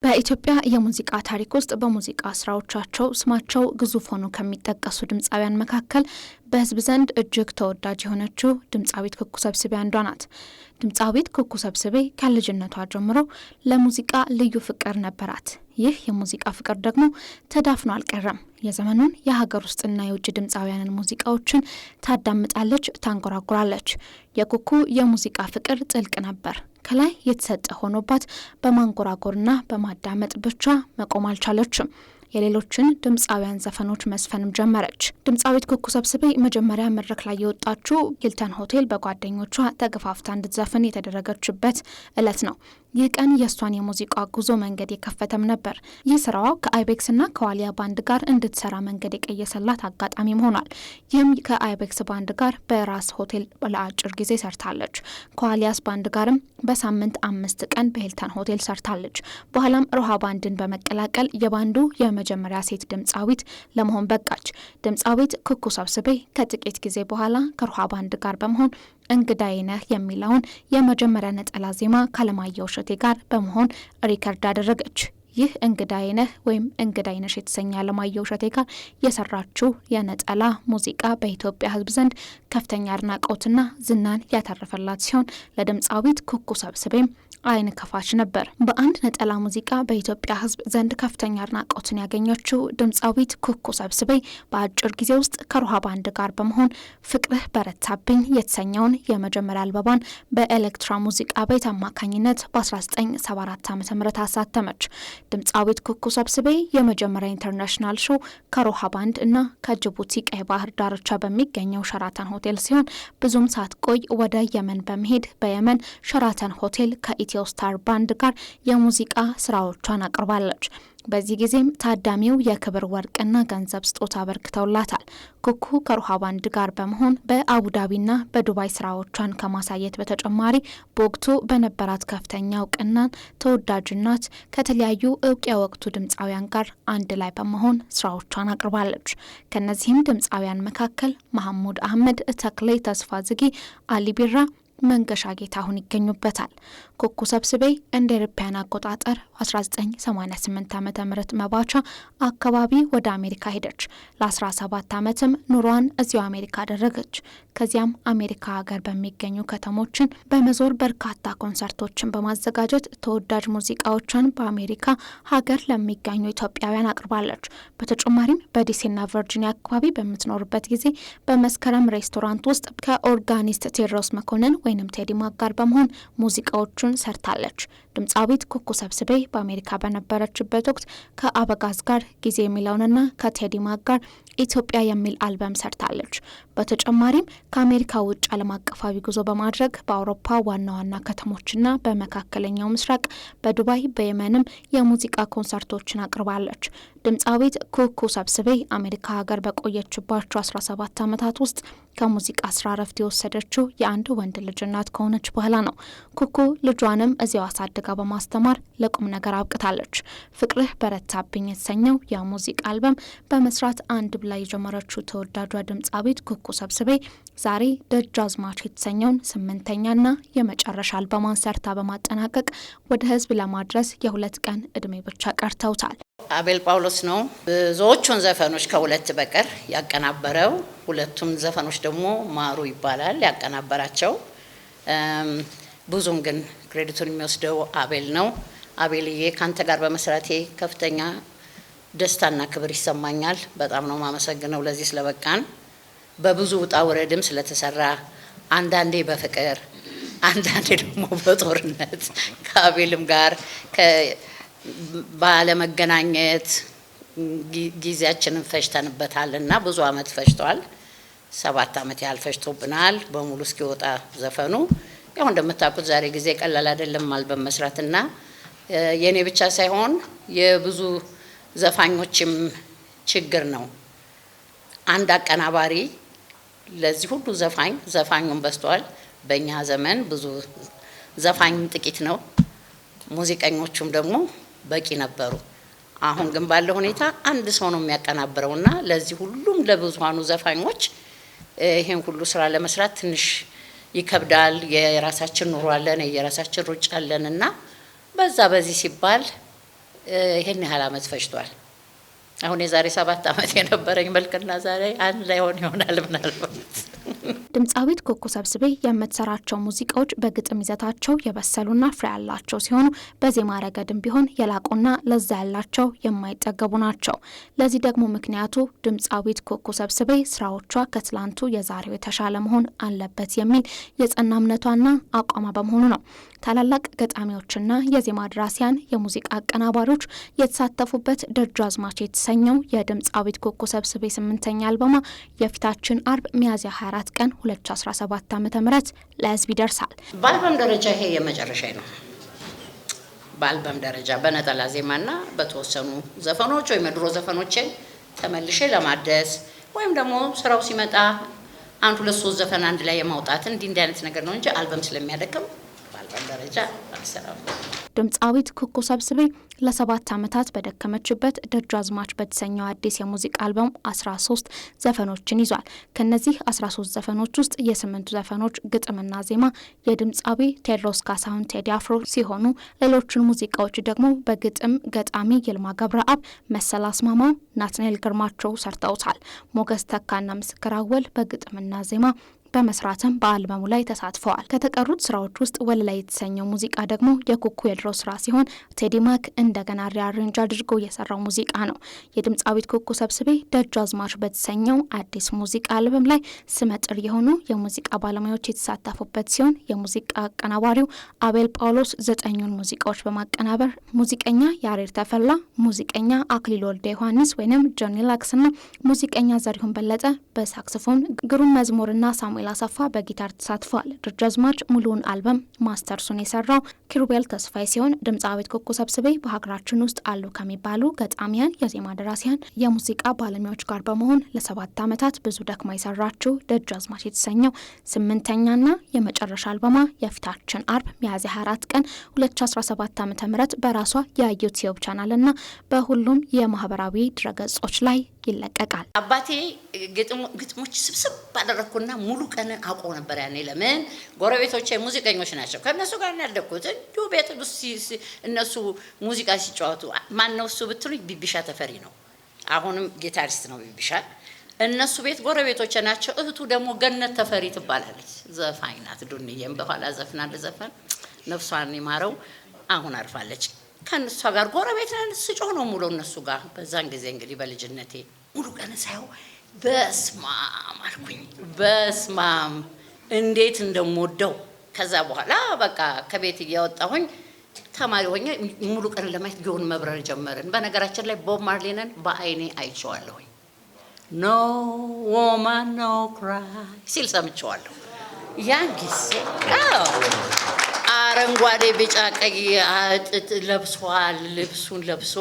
በኢትዮጵያ የሙዚቃ ታሪክ ውስጥ በሙዚቃ ስራዎቻቸው ስማቸው ግዙፍ ሆኖ ከሚጠቀሱ ድምፃውያን መካከል በሕዝብ ዘንድ እጅግ ተወዳጅ የሆነችው ድምፃዊት ኩኩ ሰብስቤ አንዷ ናት። ድምፃዊት ኩኩ ሰብስቤ ከልጅነቷ ጀምሮ ለሙዚቃ ልዩ ፍቅር ነበራት። ይህ የሙዚቃ ፍቅር ደግሞ ተዳፍኖ አልቀረም። የዘመኑን የሀገር ውስጥና የውጭ ድምፃውያንን ሙዚቃዎችን ታዳምጣለች፣ ታንጎራጉራለች። የኩኩ የሙዚቃ ፍቅር ጥልቅ ነበር። ከላይ የተሰጠ ሆኖባት በማንጎራጎርና በማዳመጥ ብቻ መቆም አልቻለችም። የሌሎችን ድምፃውያን ዘፈኖች መስፈንም ጀመረች። ድምፃዊት ኩኩ ሰብስቤ መጀመሪያ መድረክ ላይ የወጣችው ሂልተን ሆቴል በጓደኞቿ ተገፋፍታ እንድትዘፍን የተደረገችበት እለት ነው። ይህ ቀን የእሷን የሙዚቃ ጉዞ መንገድ የከፈተም ነበር። ይህ ስራዋ ከአይቤክስና ከዋሊያ ባንድ ጋር እንድትሰራ መንገድ የቀየሰላት አጋጣሚም ሆኗል። ይህም ከአይቤክስ ባንድ ጋር በራስ ሆቴል ለአጭር ጊዜ ሰርታለች። ከዋሊያስ ባንድ ጋርም በሳምንት 5 ቀን በሂልተን ሆቴል ሰርታለች። በኋላም ሮሃ ባንድን በመቀላቀል የባንዱ የመጀመሪያ ሴት ድምፃዊት ለመሆን በቃች። ድምፃዊት ኩኩ ሰብስቤ ከጥቂት ጊዜ በኋላ ከሮሃ ባንድ ጋር በመሆን እንግዳዬ ነህ የሚለውን የመጀመሪያ ነጠላ ዜማ ከአለማየሁ እሸቴ ጋር በመሆን ሪከርድ አደረገች። ይህ እንግዳዬ ነህ ወይም እንግዳዬ ነሽ የተሰኘ አለማየሁ እሸቴ ጋር የሰራችው የነጠላ ሙዚቃ በኢትዮጵያ ሕዝብ ዘንድ ከፍተኛ አድናቆትና ዝናን ያተረፈላት ሲሆን ለድምፃዊት ኩኩ ሰብስቤም አይን ከፋች ነበር። በአንድ ነጠላ ሙዚቃ በኢትዮጵያ ሕዝብ ዘንድ ከፍተኛ አድናቆትን ያገኘችው ድምፃዊት ኩኩ ሰብስቤ በአጭር ጊዜ ውስጥ ከሮሃ ባንድ ጋር በመሆን ፍቅርህ በረታብኝ የተሰኘውን የመጀመሪያ አልበሟን በኤሌክትራ ሙዚቃ ቤት አማካኝነት በ1974 ዓ.ም አሳተመች። ድምፃዊት ኩኩ ሰብስቤ የመጀመሪያ ኢንተርናሽናል ሾው ከሮሃ ባንድ እና ከጅቡቲ ቀይ ባህር ዳርቻ በሚገኘው ሸራተን ሆቴል ሲሆን ብዙም ሳትቆይ ወደ የመን በመሄድ በየመን ሸራተን ሆቴል ከኢትዮ ስታር ባንድ ጋር የሙዚቃ ስራዎቿን አቅርባለች። በዚህ ጊዜም ታዳሚው የክብር ወርቅና ገንዘብ ስጦታ አበርክተውላታል። ኩኩ ከሮሃ ባንድ ጋር በመሆን በአቡዳቢና በዱባይ ስራዎቿን ከማሳየት በተጨማሪ በወቅቱ በነበራት ከፍተኛ እውቅናን ተወዳጅናት ከተለያዩ እውቅ የወቅቱ ድምፃውያን ጋር አንድ ላይ በመሆን ስራዎቿን አቅርባለች። ከነዚህም ድምፃውያን መካከል መሐሙድ አህመድ፣ ተክሌ ተስፋ ዝጊ፣ አሊ ቢራ፣ መንገሻ ጌታሁን ይገኙበታል። ኩኩ ሰብስቤ እንደ አውሮፓውያን አቆጣጠር 1988 ዓ.ም መባቻ አካባቢ ወደ አሜሪካ ሄደች። ለ17 ዓመትም ኑሯን እዚያው አሜሪካ አደረገች። ከዚያም አሜሪካ ሀገር በሚገኙ ከተሞችን በመዞር በርካታ ኮንሰርቶችን በማዘጋጀት ተወዳጅ ሙዚቃዎችን በአሜሪካ ሀገር ለሚገኙ ኢትዮጵያውያን አቅርባለች። በተጨማሪም በዲሲና ቨርጂኒያ አካባቢ በምትኖርበት ጊዜ በመስከረም ሬስቶራንት ውስጥ ከኦርጋኒስት ቴዎድሮስ መኮንን ወይንም ቴዲ ማክ ጋር በመሆን ሙዚቃዎቹን ሰርታለች። ድምፃዊት ኩኩ ሰብስቤ በአሜሪካ በነበረችበት ወቅት ከአበጋዝ ጋር ጊዜ የሚለውንና ከቴዲ ማክ ጋር ኢትዮጵያ የሚል አልበም ሰርታለች። በተጨማሪም ከአሜሪካ ውጭ ዓለም አቀፋዊ ጉዞ በማድረግ በአውሮፓ ዋና ዋና ከተሞችና በመካከለኛው ምስራቅ በዱባይ በየመንም የሙዚቃ ኮንሰርቶችን አቅርባለች። ድምፃዊት ኩኩ ሰብስቤ አሜሪካ ሀገር በቆየችባቸው 17 ዓመታት ውስጥ ከሙዚቃ ስራ ረፍት የወሰደችው የአንድ ወንድ ልጅ እናት ከሆነች በኋላ ነው። ኩኩ ልጇንም እዚያው አሳድጋ በማስተማር ለቁም ነገር አብቅታለች። ፍቅርህ በረታብኝ የተሰኘው የሙዚቃ አልበም በመስራት አንድ ብላ የጀመረችው ተወዳጇ ድምፃዊት ኩኩ ሰብስቤ ዛሬ ደጃዝማች የተሰኘውን 8ኛና የመጨረሻ አልበሟን ሰርታ በማጠናቀቅ ወደ ህዝብ ለማድረስ የ2 ቀን እድሜ ብቻ ቀርተውታል። አቤል ጳውሎስ ነው ብዙዎቹን ዘፈኖች ከሁለት በቀር ያቀናበረው። ሁለቱም ዘፈኖች ደግሞ ማሩ ይባላል ያቀናበራቸው። ብዙም ግን ክሬዲቱን የሚወስደው አቤል ነው። አቤልዬ ካንተ ጋር በመስራቴ ከፍተኛ ደስታና ክብር ይሰማኛል። በጣም ነው ማመሰግነው ለዚህ ስለበቃን። በብዙ ውጣ ውረድም ስለተሰራ አንዳንዴ በፍቅር አንዳንዴ ደግሞ በጦርነት ከአቤልም ጋር ባለመገናኘት ጊዜያችንን ፈጅተንበታልና ብዙ አመት ፈጅቷል። 7 አመት ያህል ፈጅቶብናል በሙሉ እስኪወጣ ዘፈኑ። ያው እንደምታውቁት ዛሬ ጊዜ ቀላል አይደለም አልበም መስራትና የኔ ብቻ ሳይሆን የብዙ ዘፋኞችም ችግር ነው። አንድ አቀናባሪ ለዚህ ሁሉ ዘፋኙን በዝቷል። በእኛ ዘመን ብዙ ዘፋኝም ጥቂት ነው፣ ሙዚቀኞቹም ደግሞ በቂ ነበሩ። አሁን ግን ባለው ሁኔታ አንድ ሰው ነው የሚያቀናብረውና ለዚህ ሁሉም ለብዙሃኑ ዘፋኞች ይሄን ሁሉ ስራ ለመስራት ትንሽ ይከብዳል። የራሳችን ኑሮ አለን፣ የራሳችን ሩጫ አለንና በዚህ ሲባል ይሄን ያህል አመት ፈጅቷል። አሁን የዛሬ 7 አመት የነበረኝ መልክና ዛሬ አንድ ላይ ይሆናል ምናልባት። ድምጻዊት ኩኩ ሰብስቤ የምትሰራቸው ሙዚቃዎች በግጥም ይዘታቸው የበሰሉና ፍሬ ያላቸው ሲሆኑ በዜማ ረገድም ቢሆን የላቁና ለዛ ያላቸው የማይጠገቡ ናቸው። ለዚህ ደግሞ ምክንያቱ ድምጻዊት ኩኩ ሰብስቤ ስራዎቿ ከትላንቱ የዛሬው የተሻለ መሆን አለበት የሚል የጸና እምነቷና አቋሟ በመሆኑ ነው። ታላላቅ ገጣሚዎችና የዜማ ደራሲያን የሙዚቃ አቀናባሪዎች የተሳተፉበት ደጃዝማች የተሰኘው የድምጻዊት ኩኩ ሰብስቤ 8ኛ አልበማ የፊታችን አርብ ሚያዝያ 24 ቀን 2017 ዓ.ም ለህዝብ ይደርሳል። በአልበም ደረጃ ይሄ የመጨረሻ ነው። በአልበም ደረጃ በነጠላ ዜማና በተወሰኑ ዘፈኖች ወይም የድሮ ዘፈኖችን ተመልሼ ለማደስ ወይም ደግሞ ስራው ሲመጣ 1-2-3 ዘፈን አንድ ላይ የማውጣት እንዲህ አይነት ነገር ነው እንጂ አልበም ስለሚያደክም በአልበም ደረጃ አልሰራም። ድምጻዊት ኩኩ ሰብስቤ ለ7 ዓመታት በደከመችበት ደጃዝማች በተሰኘው አዲስ የሙዚቃ አልበም 13 ዘፈኖችን ይዟል። ከነዚህ 13 ዘፈኖች ውስጥ የ8 ዘፈኖች ግጥምና ዜማ የድምጻዊ ቴዎድሮስ ካሳሁን ቴዲ አፍሮ ሲሆኑ ሌሎችን ሙዚቃዎች ደግሞ በግጥም ገጣሚ ይልማ ገብረአብ፣ መሰል አስማማው፣ ናትናኤል ግርማቸው ሰርተውታል። ሞገስ ተካና ምስክር አወል በግጥምና ዜማ በመስራትም በአልበሙ ላይ ተሳትፈዋል። ከተቀሩት ስራዎች ውስጥ ወለላይ የተሰኘው ሙዚቃ ደግሞ የኩኩ የድሮ ስራ ሲሆን ቴዲ ማክ እንደገና ሪአሬንጅ አድርጎ የሰራው ሙዚቃ ነው። የድምጻዊት ኩኩ ሰብስቤ ደጃዝማች በተሰኘው አዲስ ሙዚቃ አልበም ላይ ስመጥር የሆኑ የሙዚቃ ባለሙያዎች የተሳተፉበት ሲሆን የሙዚቃ አቀናባሪው አቤል ጳውሎስ 9ኙን ሙዚቃዎች በማቀናበር ሙዚቀኛ ያሬድ ተፈላ፣ ሙዚቀኛ አክሊል ወልደ ዮሐንስ ወይንም ጆኒ ላክስና ሙዚቀኛ ዘሪሁን በለጠ በሳክስፎን፣ ግሩም መዝሙርና ሳሙኤል አሰፋ በጊታር ተሳትፏል። ደጃዝማች ሙሉውን አልበም ማስተርሱን የሰራው ኪሩቤል ተስፋይ ሲሆን ድምጻዊት ኩኩ ሰብስቤ በሀገራችን ውስጥ አሉ ከሚባሉ ገጣሚያን፣ የዜማ ደራሲያን፣ የሙዚቃ ባለሙያዎች ጋር በመሆን ለ7 ዓመታት ብዙ ደክማ የሰራችው ደጃዝማች የተሰኘው 8ኛና የመጨረሻ አልበማ የፊታችን አርብ ሚያዝያ 24 ቀን 2017 ዓ.ም በራሷ የዩቲዩብ ቻናልና በሁሉም የማህበራዊ ድረገጾች ላይ ይለቀቃል። አባቴ ግጥሞች ስብስብ ባደረኩና ሙሉ ቀን አውቀው ነበር። ያኔ ለምን ጎረቤቶቼ ሙዚቀኞች ናቸው። ከነሱ ጋር ያደኩት እንዲሁ ቤት ውስጥ እነሱ ሙዚቃ ሲጫወቱ ማን ነው እሱ ብትሉኝ ቢቢሻ ተፈሪ ነው። አሁንም ጊታሪስት ነው ቢቢሻ። እነሱ ቤት ጎረቤቶቼ ናቸው። እህቱ ደግሞ ገነት ተፈሪ ትባላለች። ዘፋኝ ናት። ዱንዬም በኋላ ዘፈን ነፍሷን ይማረው አሁን አርፋለች። ከነሱ ጋር ጎረቤት ነን። ስጮህ ነው ሙሉ እነሱ ጋር። በዛን ጊዜ እንግዲህ በልጅነቴ ሙሉ ቀን ሳይው በስማም አልኩኝ። በስማም እንዴት እንደምወደው። ከዛ በኋላ በቃ ከቤት እያወጣሁኝ ተማሪ ሆኜ ሙሉ ቀን ለማየት ጊዮን መብረር ጀመርን። በነገራችን ላይ ቦብ ማርሊንን በአይኔ አይቼዋለሁኝ። ኖ woman no cry ሲል ሰምቼዋለሁ። ያን ጊዜ አረንጓዴ ቢጫ ቀይ ለብሷል። ልብሱን ለብሶ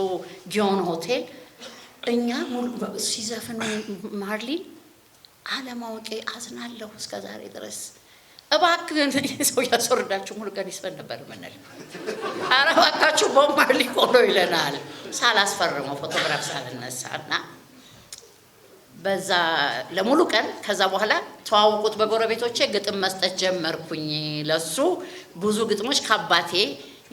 ጊዮን ሆቴል እኛ ሙሉ ሲዘፍን ማርሊን አለማወቄ አዝናለሁ እስከዛሬ ድረስ። እባክህን ሰው ያስወርዳችሁ ሙሉ ቀን ይስፈን ነበር ምንል። ኧረ እባካችሁ ቦብ ማርሊ ቆሎ ይለናል ሳላስፈርመው ፎቶግራፍ ሳልነሳና በዛ ለሙሉ ቀን። ከዛ በኋላ ተዋውቁት በጎረቤቶቼ ግጥም መስጠት ጀመርኩኝ። ለሱ ብዙ ግጥሞች ከአባቴ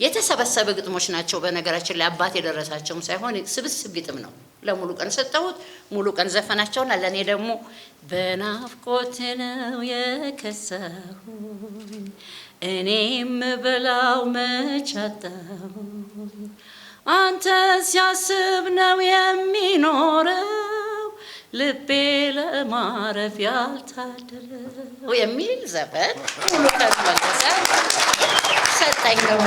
የተሰበሰበ ግጥሞች ናቸው። በነገራችን ላይ አባቴ የደረሳቸውም ሳይሆን ስብስብ ግጥም ነው። ለሙሉ ቀን ሰጠሁት። ሙሉ ቀን ዘፈናቸውና ለኔ ደግሞ በናፍቆት ነው የከሳሁኝ እኔም በላው መቻጣው አንተ ሲያስብ ነው የሚኖረው ልቤ ለማረፍ ያልታደለው የሚል ዘፈን ሙሉ ቀን መለሰ ሰጠኝ። ደግሞ